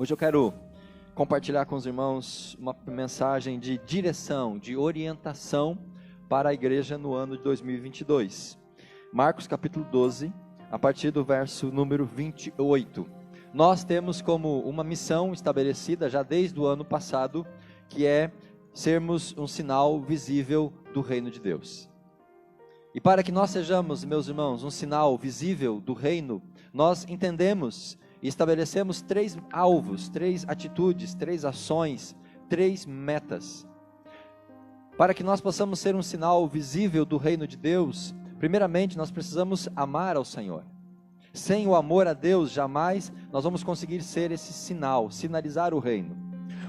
Hoje eu quero compartilhar com os irmãos uma mensagem de direção, de orientação para a igreja no ano de 2022. Marcos capítulo 12, a partir do verso número 28. Nós temos como uma missão estabelecida já desde o ano passado, que é sermos um sinal visível do reino de Deus. E para que nós sejamos, meus irmãos, um sinal visível do reino, nós entendemos e estabelecemos 3 alvos, 3 atitudes, 3 ações, 3 metas. Para que nós possamos ser um sinal visível do reino de Deus, primeiramente nós precisamos amar ao Senhor. Sem o amor a Deus, jamais nós vamos conseguir ser esse sinal, sinalizar o reino.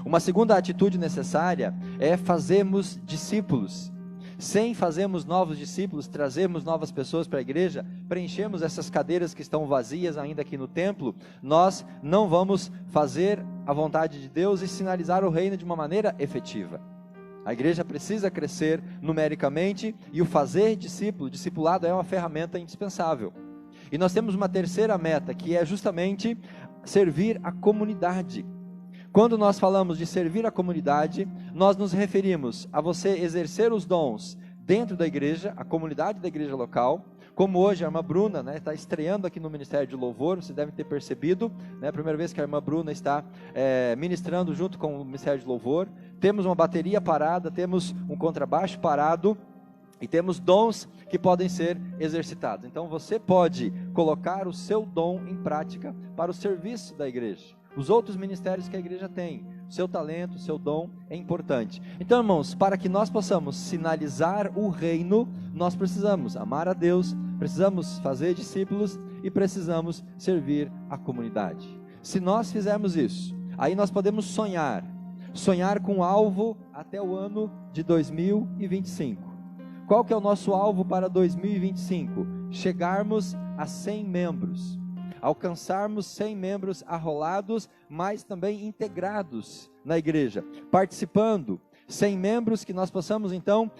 Uma segunda atitude necessária é fazermos discípulos. Sem fazermos novos discípulos, trazermos novas pessoas para a igreja, preenchermos essas cadeiras que estão vazias ainda aqui no templo, nós não vamos fazer a vontade de Deus e sinalizar o reino de uma maneira efetiva. A igreja precisa crescer numericamente e o fazer discipulado é uma ferramenta indispensável. E nós temos uma terceira meta, que é justamente servir a comunidade. Quando nós falamos de servir a comunidade, nós nos referimos a você exercer os dons dentro da igreja, a comunidade da igreja local, como hoje a irmã Bruna está estreando aqui no Ministério de Louvor, vocês devem ter percebido, a primeira vez que a irmã Bruna está ministrando junto com o Ministério de Louvor. Temos uma bateria parada, temos um contrabaixo parado, e temos dons que podem ser exercitados. Então você pode colocar o seu dom em prática para o serviço da igreja. Os outros ministérios que a igreja tem, o seu talento, o seu dom é importante. Então, irmãos, para que nós possamos sinalizar o reino, nós precisamos amar a Deus, precisamos fazer discípulos e precisamos servir a comunidade. Se nós fizermos isso, aí nós podemos sonhar com alvo até o ano de 2025. Qual que é o nosso alvo para 2025? Chegarmos a 100 membros. Alcançarmos 100 membros arrolados, mas também integrados na igreja, participando, 100 membros que nós possamos então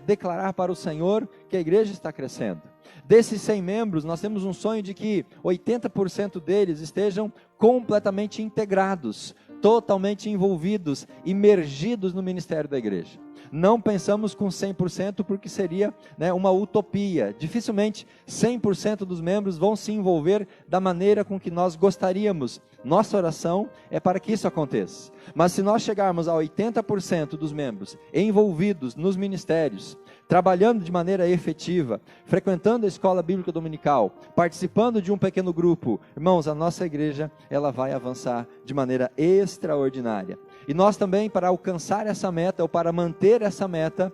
declarar para o Senhor que a igreja está crescendo. Desses 100 membros, nós temos um sonho de que 80% deles estejam completamente integrados, totalmente envolvidos, imergidos no ministério da igreja. Não pensamos com 100% porque seria uma utopia. Dificilmente 100% dos membros vão se envolver da maneira com que nós gostaríamos. Nossa oração é para que isso aconteça. Mas se nós chegarmos a 80% dos membros envolvidos nos ministérios, trabalhando de maneira efetiva, frequentando a escola bíblica dominical, participando de um pequeno grupo, irmãos, a nossa igreja ela vai avançar de maneira extraordinária. E nós também, para alcançar essa meta, ou para manter essa meta,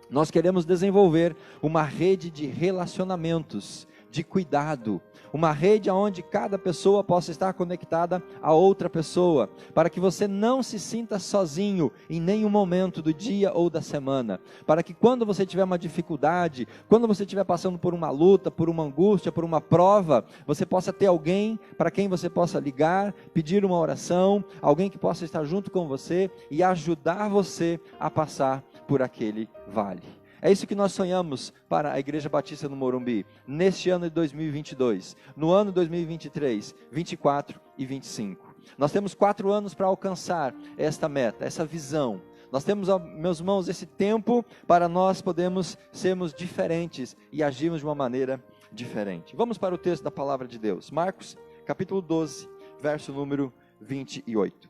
nós queremos desenvolver uma rede de relacionamentos, de cuidado, uma rede onde cada pessoa possa estar conectada a outra pessoa, para que você não se sinta sozinho em nenhum momento do dia ou da semana, para que quando você tiver uma dificuldade, quando você estiver passando por uma luta, por uma angústia, por uma prova, você possa ter alguém para quem você possa ligar, pedir uma oração, alguém que possa estar junto com você e ajudar você a passar por aquele vale. É isso que nós sonhamos para a Igreja Batista no Morumbi, neste ano de 2022, no ano de 2023, 24 e 25. Nós temos 4 anos para alcançar esta meta, essa visão. Nós temos, meus irmãos, esse tempo para nós podermos sermos diferentes e agirmos de uma maneira diferente. Vamos para o texto da palavra de Deus, Marcos capítulo 12, verso número 28.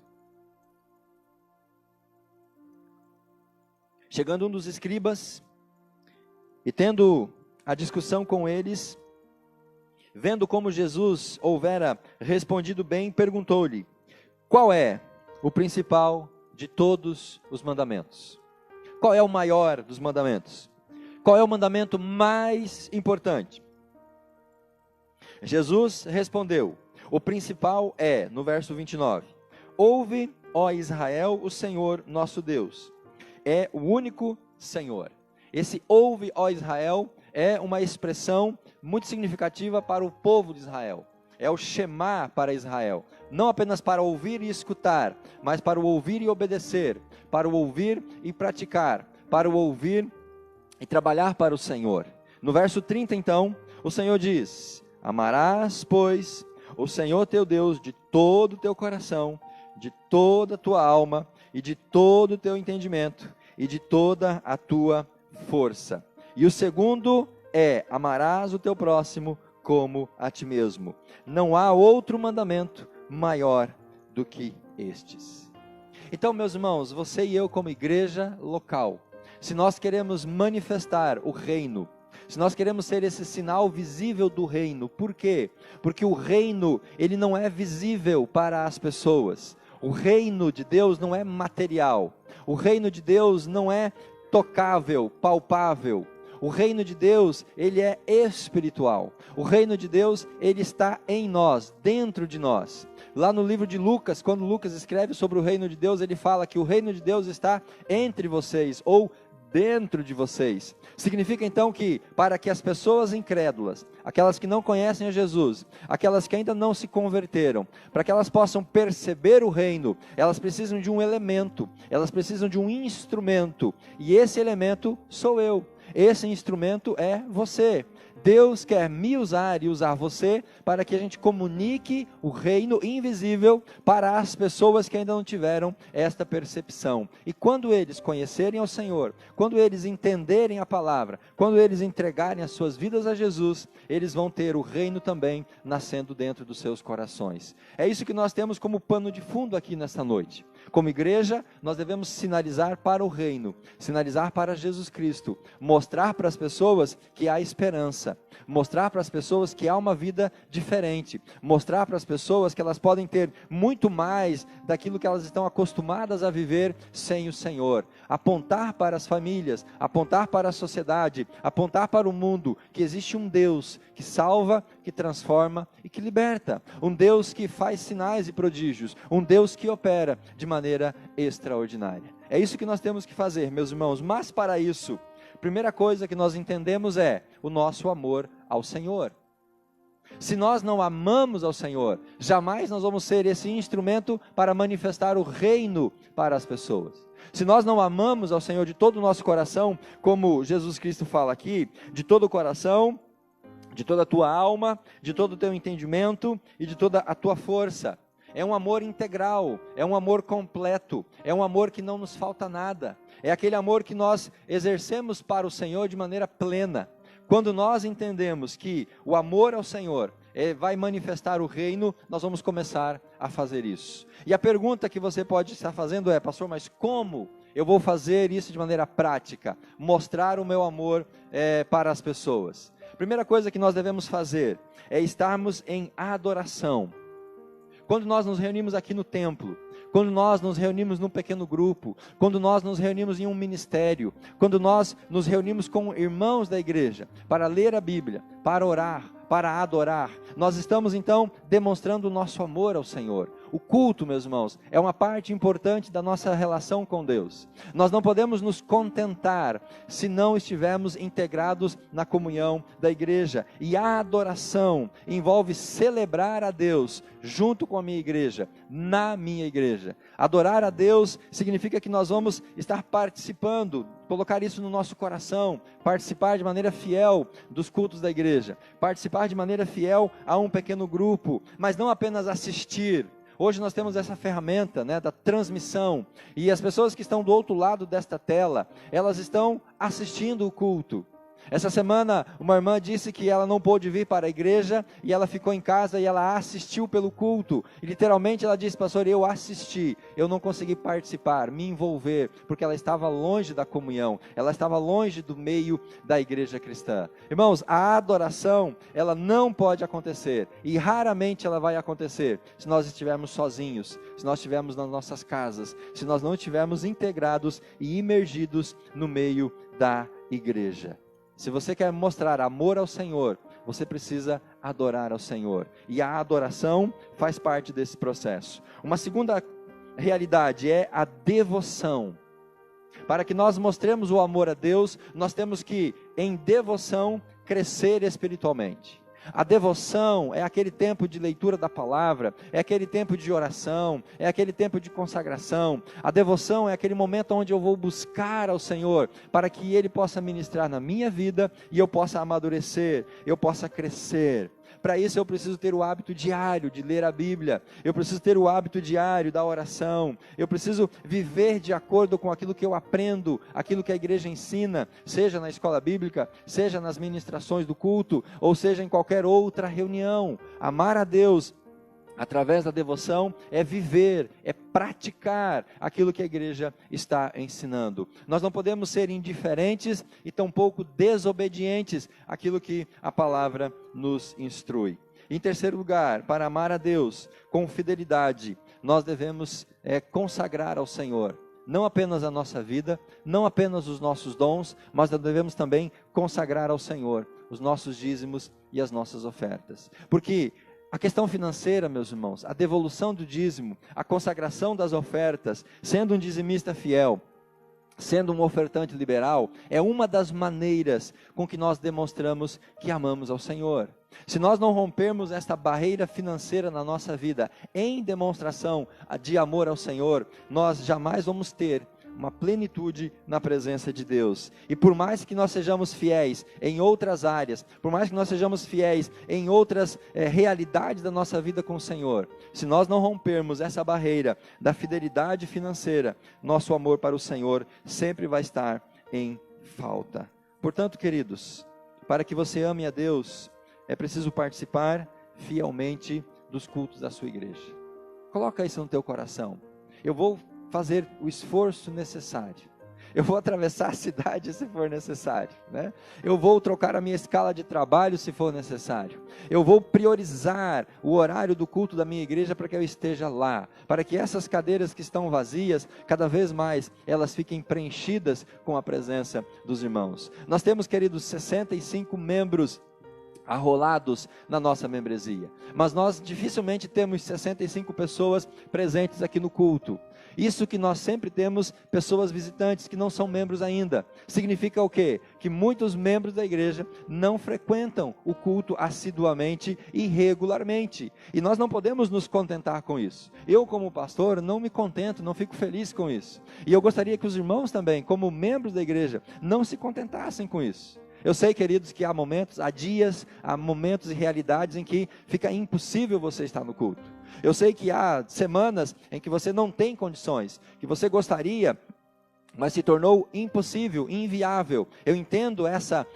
Chegando um dos escribas, e tendo a discussão com eles, vendo como Jesus houvera respondido bem, perguntou-lhe: qual é o principal de todos os mandamentos? Qual é o maior dos mandamentos? Qual é o mandamento mais importante? Jesus respondeu: o principal é, no verso 29, ouve, ó Israel, o Senhor nosso Deus é o único Senhor. Esse ouve, ó Israel, é uma expressão muito significativa para o povo de Israel. É o Shema para Israel. Não apenas para ouvir e escutar, mas para o ouvir e obedecer, para o ouvir e praticar, para o ouvir e trabalhar para o Senhor. No verso 30, então, o Senhor diz: amarás, pois, o Senhor teu Deus de todo o teu coração, de toda a tua alma e de todo o teu entendimento e de toda a tua força. E o segundo é: amarás o teu próximo como a ti mesmo. Não há outro mandamento maior do que estes. Então, meus irmãos, você e eu como igreja local, se nós queremos manifestar o reino, se nós queremos ser esse sinal visível do reino, por quê? Porque o reino, ele não é visível para as pessoas. O reino de Deus não é material. O reino de Deus não é tocável, palpável. O reino de Deus, ele é espiritual. O reino de Deus, ele está em nós, dentro de nós. Lá no livro de Lucas, quando Lucas escreve sobre o reino de Deus, ele fala que o reino de Deus está entre vocês, ou dentro de vocês. Significa então que, para que as pessoas incrédulas, aquelas que não conhecem a Jesus, aquelas que ainda não se converteram, para que elas possam perceber o reino, elas precisam de um elemento, elas precisam de um instrumento, e esse elemento sou eu. Esse instrumento é você. Deus quer me usar e usar você para que a gente comunique o reino invisível para as pessoas que ainda não tiveram esta percepção. E quando eles conhecerem ao Senhor, quando eles entenderem a palavra, quando eles entregarem as suas vidas a Jesus, eles vão ter o reino também nascendo dentro dos seus corações. É isso que nós temos como pano de fundo aqui nesta noite. Como igreja, nós devemos sinalizar para o reino, sinalizar para Jesus Cristo, mostrar para as pessoas que há esperança, mostrar para as pessoas que há uma vida diferente, mostrar para as pessoas que elas podem ter muito mais daquilo que elas estão acostumadas a viver sem o Senhor, apontar para as famílias, apontar para a sociedade, apontar para o mundo, que existe um Deus que salva, que transforma e que liberta, um Deus que faz sinais e prodígios, um Deus que opera de maneira extraordinária. É isso que nós temos que fazer, meus irmãos, mas para isso, a primeira coisa que nós entendemos é o nosso amor ao Senhor. Se nós não amamos ao Senhor, jamais nós vamos ser esse instrumento para manifestar o reino para as pessoas. Se nós não amamos ao Senhor de todo o nosso coração, como Jesus Cristo fala aqui, de todo o coração, de toda a tua alma, de todo o teu entendimento e de toda a tua força. É um amor integral, é um amor completo, é um amor que não nos falta nada. É aquele amor que nós exercemos para o Senhor de maneira plena. Quando nós entendemos que o amor ao Senhor vai manifestar o reino, nós vamos começar a fazer isso. E a pergunta que você pode estar fazendo é: pastor, mas como eu vou fazer isso de maneira prática? Mostrar o meu amor para as pessoas. Primeira coisa que nós devemos fazer é estarmos em adoração. Quando nós nos reunimos aqui no templo, quando nós nos reunimos num pequeno grupo, quando nós nos reunimos em um ministério, quando nós nos reunimos com irmãos da igreja para ler a Bíblia, para orar, para adorar, nós estamos então demonstrando o nosso amor ao Senhor. O culto, meus irmãos, é uma parte importante da nossa relação com Deus. Nós não podemos nos contentar se não estivermos integrados na comunhão da igreja. E a adoração envolve celebrar a Deus junto com a minha igreja, na minha igreja. Adorar a Deus significa que nós vamos estar participando, colocar isso no nosso coração, participar de maneira fiel dos cultos da igreja, participar de maneira fiel a um pequeno grupo, mas não apenas assistir. Hoje nós temos essa ferramenta, da transmissão, e as pessoas que estão do outro lado desta tela, elas estão assistindo o culto. Essa semana uma irmã disse que ela não pôde vir para a igreja e ela ficou em casa e ela assistiu pelo culto. E literalmente ela disse: pastor, eu assisti, eu não consegui participar, me envolver, porque ela estava longe da comunhão, ela estava longe do meio da igreja cristã. Irmãos, a adoração, ela não pode acontecer, e raramente ela vai acontecer se nós estivermos sozinhos, se nós estivermos nas nossas casas, se nós não estivermos integrados e imergidos no meio da igreja. Se você quer mostrar amor ao Senhor, você precisa adorar ao Senhor. E a adoração faz parte desse processo. Uma segunda realidade é a devoção. Para que nós mostremos o amor a Deus, nós temos que, em devoção, crescer espiritualmente. A devoção é aquele tempo de leitura da palavra, é aquele tempo de oração, é aquele tempo de consagração. A devoção é aquele momento onde eu vou buscar ao Senhor, para que Ele possa ministrar na minha vida, e eu possa amadurecer, eu possa crescer. Para isso eu preciso ter o hábito diário de ler a Bíblia, eu preciso ter o hábito diário da oração, eu preciso viver de acordo com aquilo que eu aprendo, aquilo que a igreja ensina, seja na escola bíblica, seja nas ministrações do culto, ou seja em qualquer outra reunião. Amar a Deus através da devoção é viver, é praticar aquilo que a igreja está ensinando. Nós não podemos ser indiferentes e tampouco desobedientes àquilo que a palavra nos instrui. Em terceiro lugar, para amar a Deus com fidelidade, nós devemos consagrar ao Senhor não apenas a nossa vida, não apenas os nossos dons, mas nós devemos também consagrar ao Senhor os nossos dízimos e as nossas ofertas. Porque a questão financeira, meus irmãos, a devolução do dízimo, a consagração das ofertas, sendo um dizimista fiel, sendo um ofertante liberal, é uma das maneiras com que nós demonstramos que amamos ao Senhor. Se nós não rompermos esta barreira financeira na nossa vida, em demonstração de amor ao Senhor, nós jamais vamos ter uma plenitude na presença de Deus. E por mais que nós sejamos fiéis em outras áreas, por mais que nós sejamos fiéis em outras realidades da nossa vida com o Senhor, se nós não rompermos essa barreira da fidelidade financeira, nosso amor para o Senhor sempre vai estar em falta. Portanto, queridos, para que você ame a Deus, é preciso participar fielmente dos cultos da sua igreja. Coloca isso no teu coração. Eu vou fazer o esforço necessário. Eu vou atravessar a cidade se for necessário, né? Eu vou trocar a minha escala de trabalho se for necessário. Eu vou priorizar o horário do culto da minha igreja para que eu esteja lá, para que essas cadeiras que estão vazias, cada vez mais elas fiquem preenchidas com a presença dos irmãos. Nós temos, queridos, 65 membros arrolados na nossa membresia, mas nós dificilmente temos 65 pessoas presentes aqui no culto. Isso que nós sempre temos pessoas visitantes que não são membros ainda. Significa o quê? Que muitos membros da igreja não frequentam o culto assiduamente e regularmente. E nós não podemos nos contentar com isso. Eu, como pastor, não me contento, não fico feliz com isso. E eu gostaria que os irmãos também, como membros da igreja, não se contentassem com isso. Eu sei, queridos, que há momentos, há dias, há momentos e realidades em que fica impossível você estar no culto. Eu sei que há semanas em que você não tem condições, que você gostaria, mas se tornou impossível, inviável. Eu entendo essa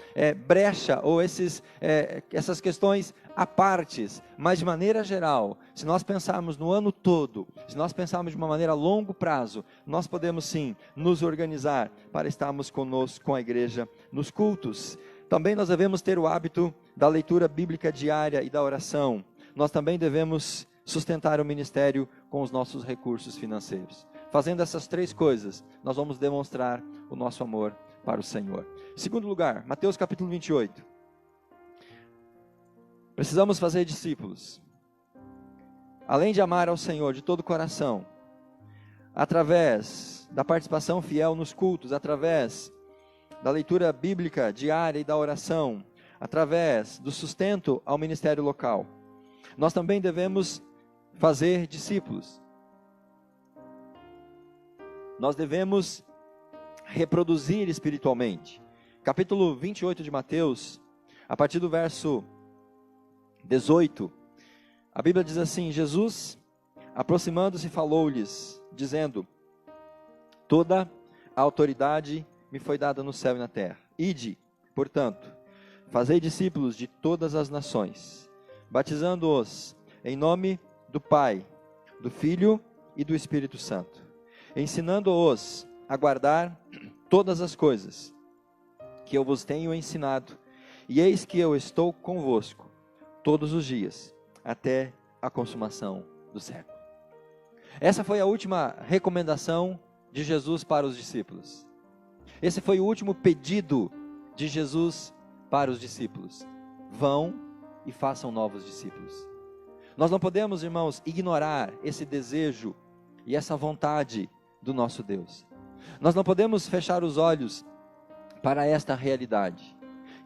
brecha ou essas questões à partes, mas de maneira geral, se nós pensarmos no ano todo, se nós pensarmos de uma maneira a longo prazo, nós podemos sim nos organizar para estarmos conosco, com a igreja, nos cultos. Também nós devemos ter o hábito da leitura bíblica diária e da oração. Nós também devemos sustentar o ministério com os nossos recursos financeiros. Fazendo essas três coisas, nós vamos demonstrar o nosso amor para o Senhor. Segundo lugar, Mateus capítulo 28. Precisamos fazer discípulos. Além de amar ao Senhor de todo o coração, através da participação fiel nos cultos, através da leitura bíblica diária e da oração, através do sustento ao ministério local, nós também devemos fazer discípulos. Nós devemos reproduzir espiritualmente. Capítulo 28 de Mateus, a partir do verso 18, a Bíblia diz assim: Jesus, aproximando-se, falou-lhes, dizendo: toda a autoridade me foi dada no céu e na terra. Ide, portanto, fazei discípulos de todas as nações, batizando-os em nome do Pai, do Filho e do Espírito Santo, ensinando-os a guardar todas as coisas que eu vos tenho ensinado, e eis que eu estou convosco todos os dias, até a consumação do século. Essa foi a última recomendação de Jesus para os discípulos. Esse foi o último pedido de Jesus para os discípulos: vão e façam novos discípulos. Nós não podemos, irmãos, ignorar esse desejo e essa vontade do nosso Deus. Nós não podemos fechar os olhos para esta realidade,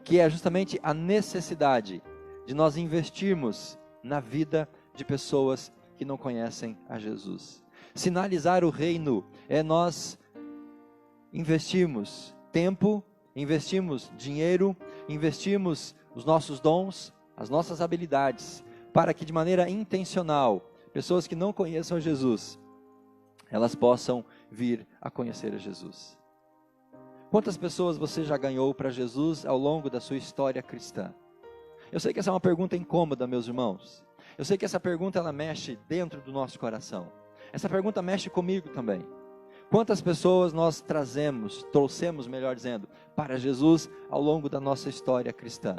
que é justamente a necessidade de nós investirmos na vida de pessoas que não conhecem a Jesus. Sinalizar o reino é nós investirmos tempo, investirmos dinheiro, investirmos os nossos dons as nossas habilidades, para que de maneira intencional, pessoas que não conheçam Jesus, elas possam vir a conhecer a Jesus. Quantas pessoas você já ganhou para Jesus ao longo da sua história cristã? Eu sei que essa é uma pergunta incômoda, meus irmãos. Eu sei que essa pergunta ela mexe dentro do nosso coração. Essa pergunta mexe comigo também. Quantas pessoas nós trouxemos, melhor dizendo, para Jesus ao longo da nossa história cristã?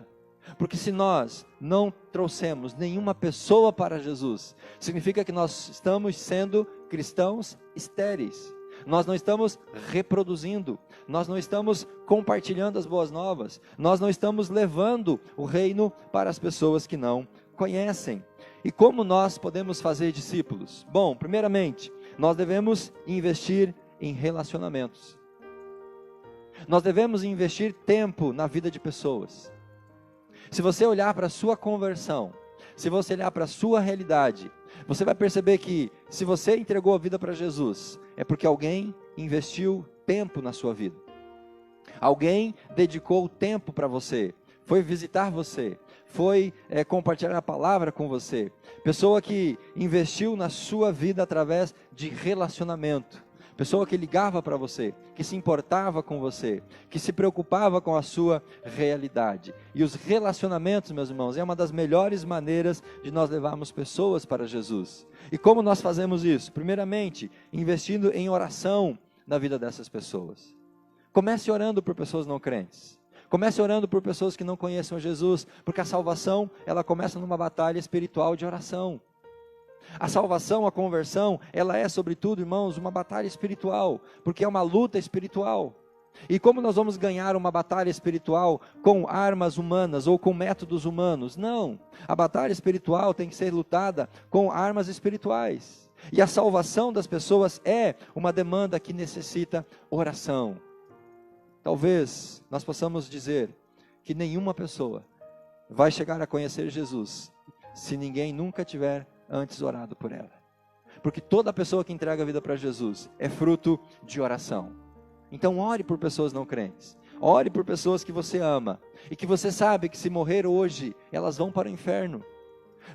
Porque se nós não trouxemos nenhuma pessoa para Jesus, significa que nós estamos sendo cristãos estéreis. Nós não estamos reproduzindo, nós não estamos compartilhando as boas novas, nós não estamos levando o reino para as pessoas que não conhecem. E como nós podemos fazer discípulos? Bom, primeiramente, nós devemos investir em relacionamentos. Nós devemos investir tempo na vida de pessoas. Se você olhar para a sua conversão, se você olhar para a sua realidade, você vai perceber que se você entregou a vida para Jesus, é porque alguém investiu tempo na sua vida. Alguém dedicou tempo para você, foi visitar você, foi compartilhar a palavra com você. Pessoa que investiu na sua vida através de relacionamento. Pessoa que ligava para você, que se importava com você, que se preocupava com a sua realidade. E os relacionamentos, meus irmãos, é uma das melhores maneiras de nós levarmos pessoas para Jesus. E como nós fazemos isso? Primeiramente, investindo em oração na vida dessas pessoas. Comece orando por pessoas não crentes. Comece orando por pessoas que não conheçam Jesus, porque a salvação, ela começa numa batalha espiritual de oração. A salvação, a conversão, ela é sobretudo, irmãos, uma batalha espiritual, porque é uma luta espiritual. E como nós vamos ganhar uma batalha espiritual com armas humanas ou com métodos humanos? Não, a batalha espiritual tem que ser lutada com armas espirituais. E a salvação das pessoas é uma demanda que necessita oração. Talvez nós possamos dizer que nenhuma pessoa vai chegar a conhecer Jesus se ninguém nunca tiver antes orado por ela. Porque toda pessoa que entrega a vida para Jesus é fruto de oração. Então ore por pessoas não crentes. Ore por pessoas que você ama e que você sabe que se morrer hoje, elas vão para o inferno.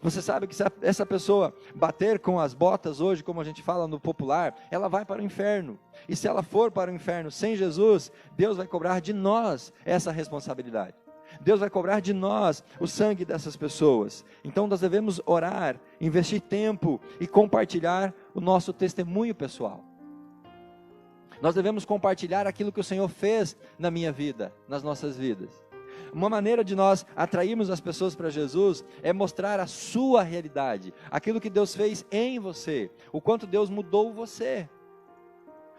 Você sabe que se essa pessoa bater com as botas hoje, como a gente fala no popular, ela vai para o inferno. E se ela for para o inferno sem Jesus, Deus vai cobrar de nós essa responsabilidade. Deus vai cobrar de nós o sangue dessas pessoas. Então nós devemos orar, investir tempo e compartilhar o nosso testemunho pessoal. Nós devemos compartilhar aquilo que o Senhor fez na minha vida, nas nossas vidas. Uma maneira de nós atrairmos as pessoas para Jesus é mostrar a sua realidade, aquilo que Deus fez em você, o quanto Deus mudou você.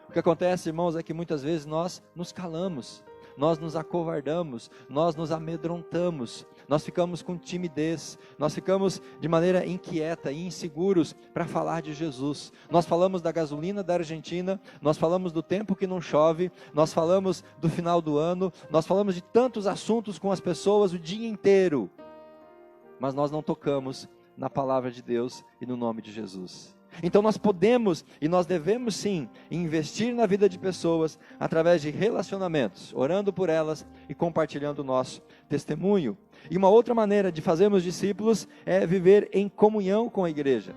O que acontece, irmãos, é que muitas vezes nós nos calamos, nós nos acovardamos, nós nos amedrontamos, nós ficamos com timidez, nós ficamos de maneira inquieta e inseguros para falar de Jesus. Nós falamos da gasolina da Argentina, nós falamos do tempo que não chove, nós falamos do final do ano, nós falamos de tantos assuntos com as pessoas o dia inteiro, mas nós não tocamos na palavra de Deus e no nome de Jesus. Então nós podemos e nós devemos sim investir na vida de pessoas através de relacionamentos, orando por elas e compartilhando o nosso testemunho. E uma outra maneira de fazermos discípulos é viver em comunhão com a igreja,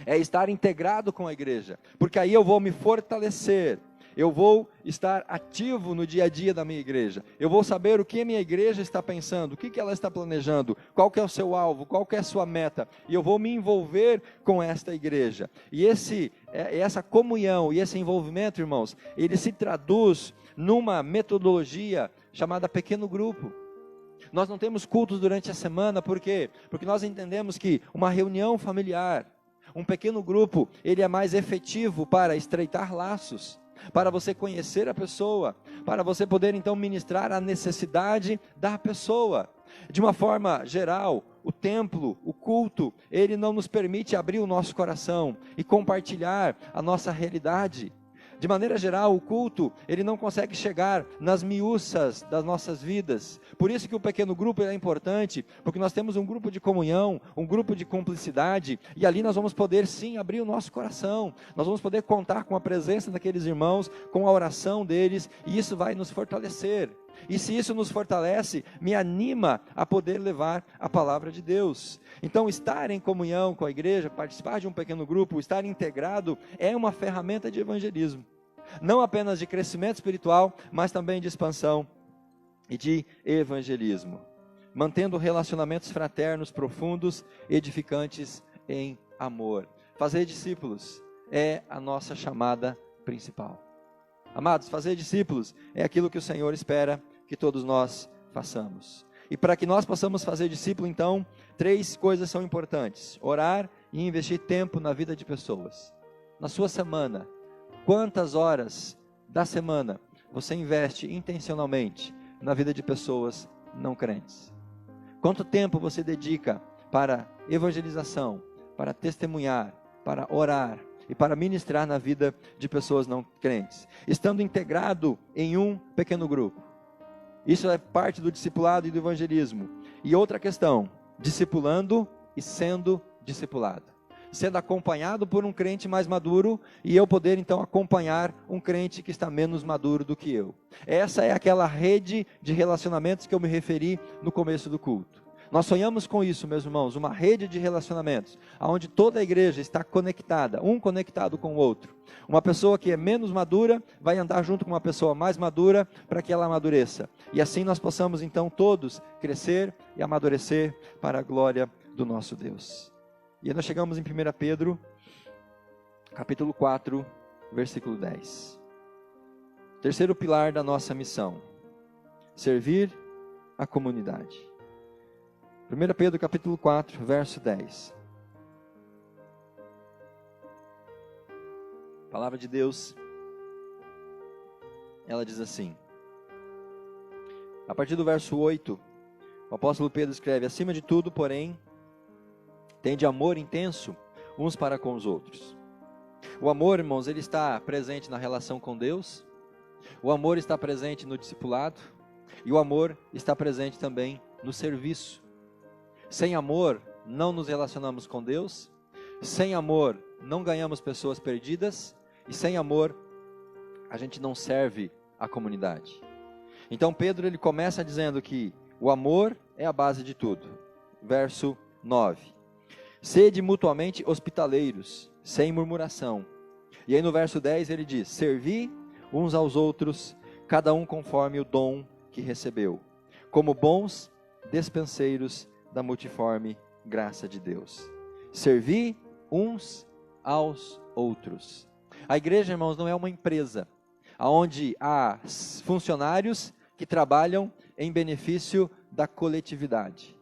é estar integrado com a igreja, porque aí eu vou me fortalecer, eu vou estar ativo no dia a dia da minha igreja, eu vou saber o que a minha igreja está pensando, o que ela está planejando, qual que é o seu alvo, qual que é a sua meta, e eu vou me envolver com esta igreja. E essa comunhão e esse envolvimento, irmãos, ele se traduz numa metodologia chamada pequeno grupo. Nós não temos cultos durante a semana, por quê? Porque nós entendemos que uma reunião familiar, um pequeno grupo, ele é mais efetivo para estreitar laços, para você conhecer a pessoa, para você poder então ministrar a necessidade da pessoa. De uma forma geral, o templo, o culto, ele não nos permite abrir o nosso coração e compartilhar a nossa realidade. De maneira geral, o culto, ele não consegue chegar nas miúças das nossas vidas. Por isso que o pequeno grupo é importante, porque nós temos um grupo de comunhão, um grupo de cumplicidade, e ali nós vamos poder sim abrir o nosso coração. Nós vamos poder contar com a presença daqueles irmãos, com a oração deles, e isso vai nos fortalecer. E se isso nos fortalece, me anima a poder levar a palavra de Deus. Então, estar em comunhão com a igreja, participar de um pequeno grupo, estar integrado, é uma ferramenta de evangelismo. Não apenas de crescimento espiritual, mas também de expansão e de evangelismo. Mantendo relacionamentos fraternos profundos, edificantes em amor. Fazer discípulos é a nossa chamada principal. Amados, fazer discípulos é aquilo que o Senhor espera que todos nós façamos. E para que nós possamos fazer discípulo, então, 3 coisas são importantes: orar e investir tempo na vida de pessoas. Na sua semana, quantas horas da semana você investe intencionalmente na vida de pessoas não crentes? Quanto tempo você dedica para evangelização, para testemunhar, para orar e para ministrar na vida de pessoas não crentes? Estando integrado em um pequeno grupo. Isso é parte do discipulado e do evangelismo. E outra questão, discipulando e sendo discipulado. Sendo acompanhado por um crente mais maduro e eu poder então acompanhar um crente que está menos maduro do que eu. Essa é aquela rede de relacionamentos que eu me referi no começo do culto. Nós sonhamos com isso, meus irmãos, uma rede de relacionamentos, onde toda a igreja está conectada, um conectado com o outro. Uma pessoa que é menos madura vai andar junto com uma pessoa mais madura para que ela amadureça. E assim nós possamos então todos crescer e amadurecer para a glória do nosso Deus. E aí nós chegamos em 1 Pedro, capítulo 4, versículo 10. Terceiro pilar da nossa missão: servir a comunidade. 1 Pedro capítulo 4, verso 10. A palavra de Deus, ela diz assim, a partir do verso 8, o apóstolo Pedro escreve: acima de tudo, porém, tende amor intenso uns para com os outros. O amor, irmãos, ele está presente na relação com Deus, o amor está presente no discipulado, e o amor está presente também no serviço. Sem amor, não nos relacionamos com Deus. Sem amor, não ganhamos pessoas perdidas. E sem amor, a gente não serve a comunidade. Então Pedro ele começa dizendo que o amor é a base de tudo. Verso 9. Sede mutuamente hospitaleiros, sem murmuração. E aí no verso 10 ele diz: servi uns aos outros, cada um conforme o dom que recebeu, como bons despenseiros da multiforme graça de Deus. Servir uns aos outros. A igreja, irmãos, não é uma empresa onde há funcionários que trabalham em benefício da coletividade.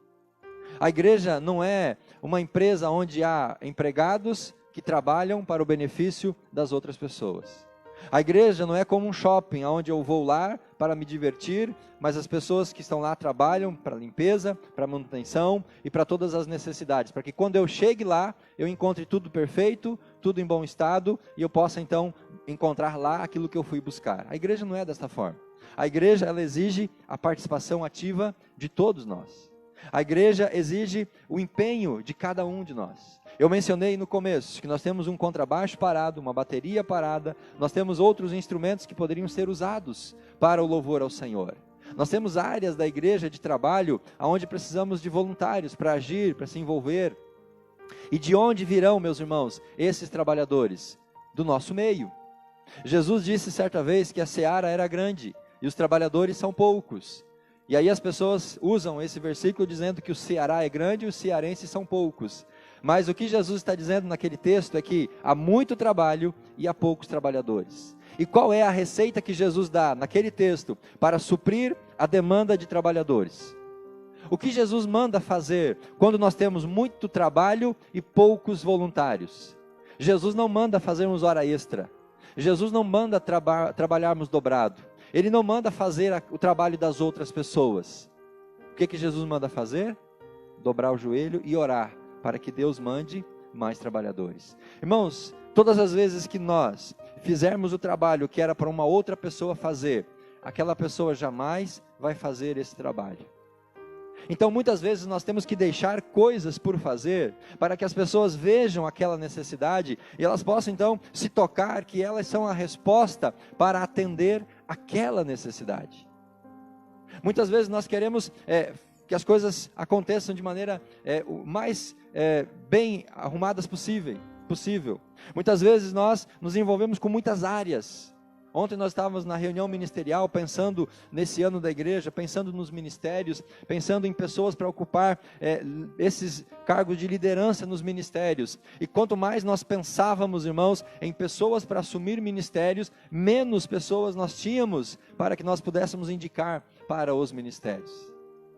A igreja não é uma empresa onde há empregados que trabalham para o benefício das outras pessoas. A igreja não é como um shopping, onde eu vou lá para me divertir, mas as pessoas que estão lá trabalham para limpeza, para manutenção e para todas as necessidades, para que quando eu chegue lá, eu encontre tudo perfeito, tudo em bom estado, e eu possa então encontrar lá aquilo que eu fui buscar. A igreja não é desta forma. A igreja, ela exige a participação ativa de todos nós. A igreja exige o empenho de cada um de nós. Eu mencionei no começo que nós temos um contrabaixo parado, uma bateria parada, nós temos outros instrumentos que poderiam ser usados para o louvor ao Senhor. Nós temos áreas da igreja de trabalho onde precisamos de voluntários para agir, para se envolver. E de onde virão, meus irmãos, esses trabalhadores? Do nosso meio. Jesus disse certa vez que a seara era grande e os trabalhadores são poucos. E aí as pessoas usam esse versículo dizendo que o Ceará é grande e os cearenses são poucos. Mas o que Jesus está dizendo naquele texto é que há muito trabalho e há poucos trabalhadores. E qual é a receita que Jesus dá naquele texto para suprir a demanda de trabalhadores? O que Jesus manda fazer quando nós temos muito trabalho e poucos voluntários? Jesus não manda fazermos hora extra. Jesus não manda trabalharmos dobrado. Ele não manda fazer o trabalho das outras pessoas. O que Jesus manda fazer? Dobrar o joelho e orar para que Deus mande mais trabalhadores. Irmãos, todas as vezes que nós fizermos o trabalho que era para uma outra pessoa fazer, aquela pessoa jamais vai fazer esse trabalho. Então muitas vezes nós temos que deixar coisas por fazer, para que as pessoas vejam aquela necessidade, e elas possam então se tocar que elas são a resposta para atender aquela necessidade. Muitas vezes nós queremos que as coisas aconteçam de maneira o mais bem arrumadas possível. Muitas vezes nós nos envolvemos com muitas áreas. Ontem nós estávamos na reunião ministerial, pensando nesse ano da igreja, pensando nos ministérios, pensando em pessoas para ocupar esses cargos de liderança nos ministérios. E quanto mais nós pensávamos, irmãos, em pessoas para assumir ministérios, menos pessoas nós tínhamos para que nós pudéssemos indicar para os ministérios.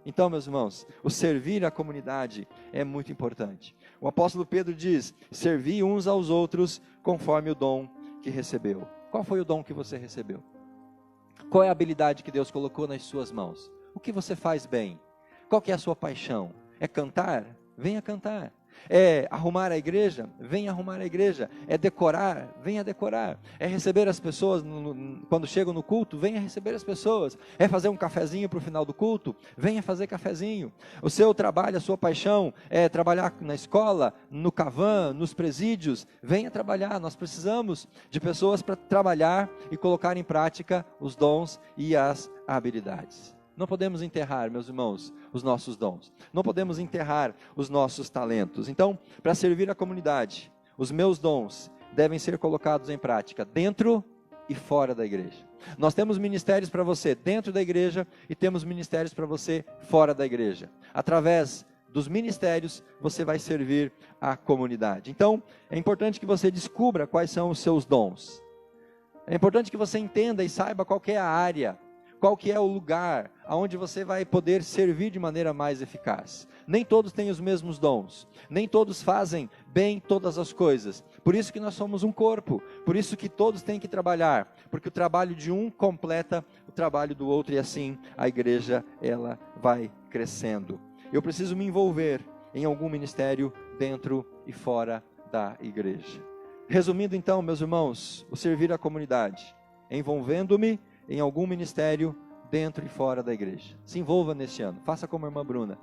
Então, meus irmãos, o servir a comunidade é muito importante. O apóstolo Pedro diz: servi uns aos outros conforme o dom que recebeu. Qual foi o dom que você recebeu? Qual é a habilidade que Deus colocou nas suas mãos? O que você faz bem? Qual que é a sua paixão? É cantar? Venha cantar. É arrumar a igreja? Venha arrumar a igreja. É decorar? Venha decorar. É receber as pessoas quando chegam no culto? Venha receber as pessoas. É fazer um cafezinho para o final do culto? Venha fazer cafezinho. O seu trabalho, a sua paixão é trabalhar na escola, no Cavan, nos presídios? Venha trabalhar. Nós precisamos de pessoas para trabalhar e colocar em prática os dons e as habilidades. Não podemos enterrar, meus irmãos, os nossos dons. Não podemos enterrar os nossos talentos. Então, para servir a comunidade, os meus dons devem ser colocados em prática, dentro e fora da igreja. Nós temos ministérios para você dentro da igreja e temos ministérios para você fora da igreja. Através dos ministérios, você vai servir a comunidade. Então, é importante que você descubra quais são os seus dons. É importante que você entenda e saiba qual que é a área, qual que é o lugar aonde você vai poder servir de maneira mais eficaz. Nem todos têm os mesmos dons, nem todos fazem bem todas as coisas. Por isso que nós somos um corpo, por isso que todos têm que trabalhar, porque o trabalho de um completa o trabalho do outro e assim a igreja ela vai crescendo. Eu preciso me envolver em algum ministério dentro e fora da igreja. Resumindo então, meus irmãos, o servir a comunidade, envolvendo-me em algum ministério dentro e fora da igreja. Se envolva neste ano, faça como a irmã Bruna,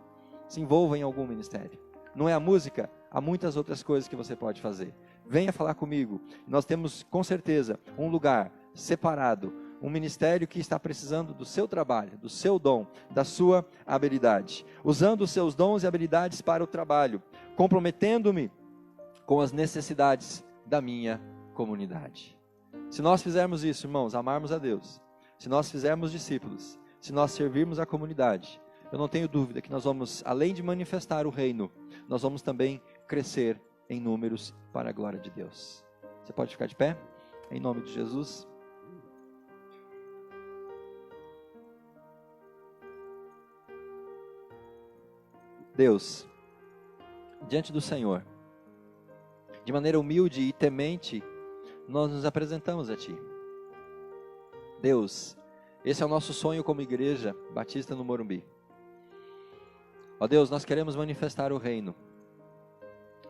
se envolva em algum ministério. Não é a música, há muitas outras coisas que você pode fazer. Venha falar comigo, nós temos com certeza um lugar separado, um ministério que está precisando do seu trabalho, do seu dom, da sua habilidade, usando os seus dons e habilidades para o trabalho, comprometendo-me com as necessidades da minha comunidade. Se nós fizermos isso, irmãos, amarmos a Deus, se nós fizermos discípulos, se nós servirmos a comunidade, eu não tenho dúvida que nós vamos, além de manifestar o reino, nós vamos também crescer em números para a glória de Deus. Você pode ficar de pé? Em nome de Jesus. Deus, diante do Senhor, de maneira humilde e temente, nós nos apresentamos a Ti. Deus, esse é o nosso sonho como igreja batista no Morumbi. Ó Deus, nós queremos manifestar o reino.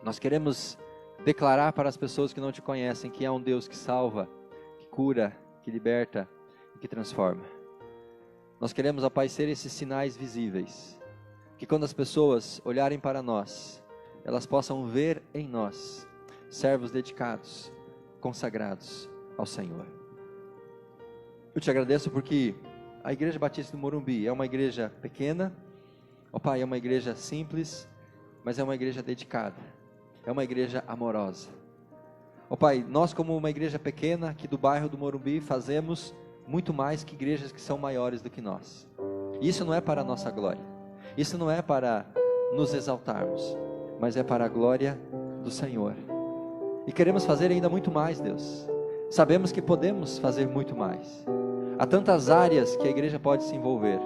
Nós queremos declarar para as pessoas que não Te conhecem que é um Deus que salva, que cura, que liberta e que transforma. Nós queremos, ó Pai, ser esses sinais visíveis, que quando as pessoas olharem para nós, elas possam ver em nós servos dedicados, consagrados ao Senhor. Eu Te agradeço porque a Igreja Batista do Morumbi é uma igreja pequena, ó Pai, é uma igreja simples, mas é uma igreja dedicada, é uma igreja amorosa. Ó Pai, nós como uma igreja pequena aqui do bairro do Morumbi fazemos muito mais que igrejas que são maiores do que nós. Isso não é para a nossa glória, isso não é para nos exaltarmos, mas é para a glória do Senhor. E queremos fazer ainda muito mais, Deus. Sabemos que podemos fazer muito mais. Há tantas áreas que a igreja pode se envolver.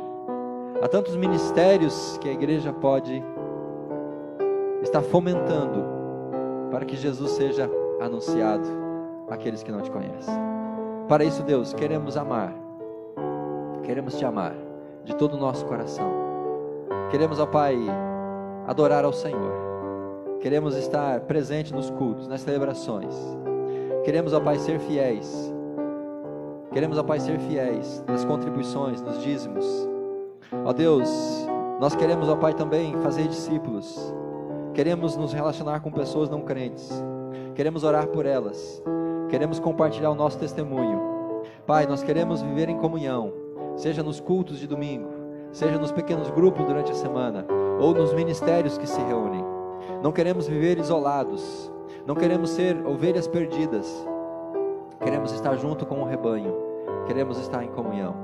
Há tantos ministérios que a igreja pode estar fomentando para que Jesus seja anunciado àqueles que não Te conhecem. Para isso, Deus, queremos amar. Queremos Te amar de todo o nosso coração. Queremos, ó Pai, adorar ao Senhor. Queremos estar presente nos cultos, nas celebrações. Queremos, ó Pai, ser fiéis. Queremos, ó Pai, ser fiéis nas contribuições, nos dízimos. Ó Deus, nós queremos, ó Pai, também fazer discípulos. Queremos nos relacionar com pessoas não crentes. Queremos orar por elas. Queremos compartilhar o nosso testemunho. Pai, nós queremos viver em comunhão, seja nos cultos de domingo, seja nos pequenos grupos durante a semana, ou nos ministérios que se reúnem. Não queremos viver isolados, não queremos ser ovelhas perdidas, queremos estar junto com o rebanho, queremos estar em comunhão,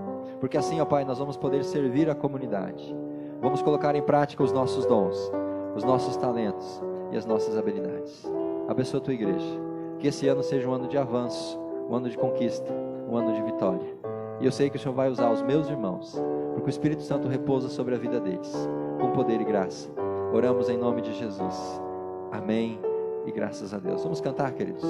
porque assim, ó Pai, nós vamos poder servir a comunidade, vamos colocar em prática os nossos dons, os nossos talentos e as nossas habilidades. Abençoa a tua igreja, que esse ano seja um ano de avanço, um ano de conquista, um ano de vitória. E eu sei que o Senhor vai usar os meus irmãos, porque o Espírito Santo repousa sobre a vida deles, com poder e graça. Oramos em nome de Jesus. Amém e graças a Deus. Vamos cantar, queridos.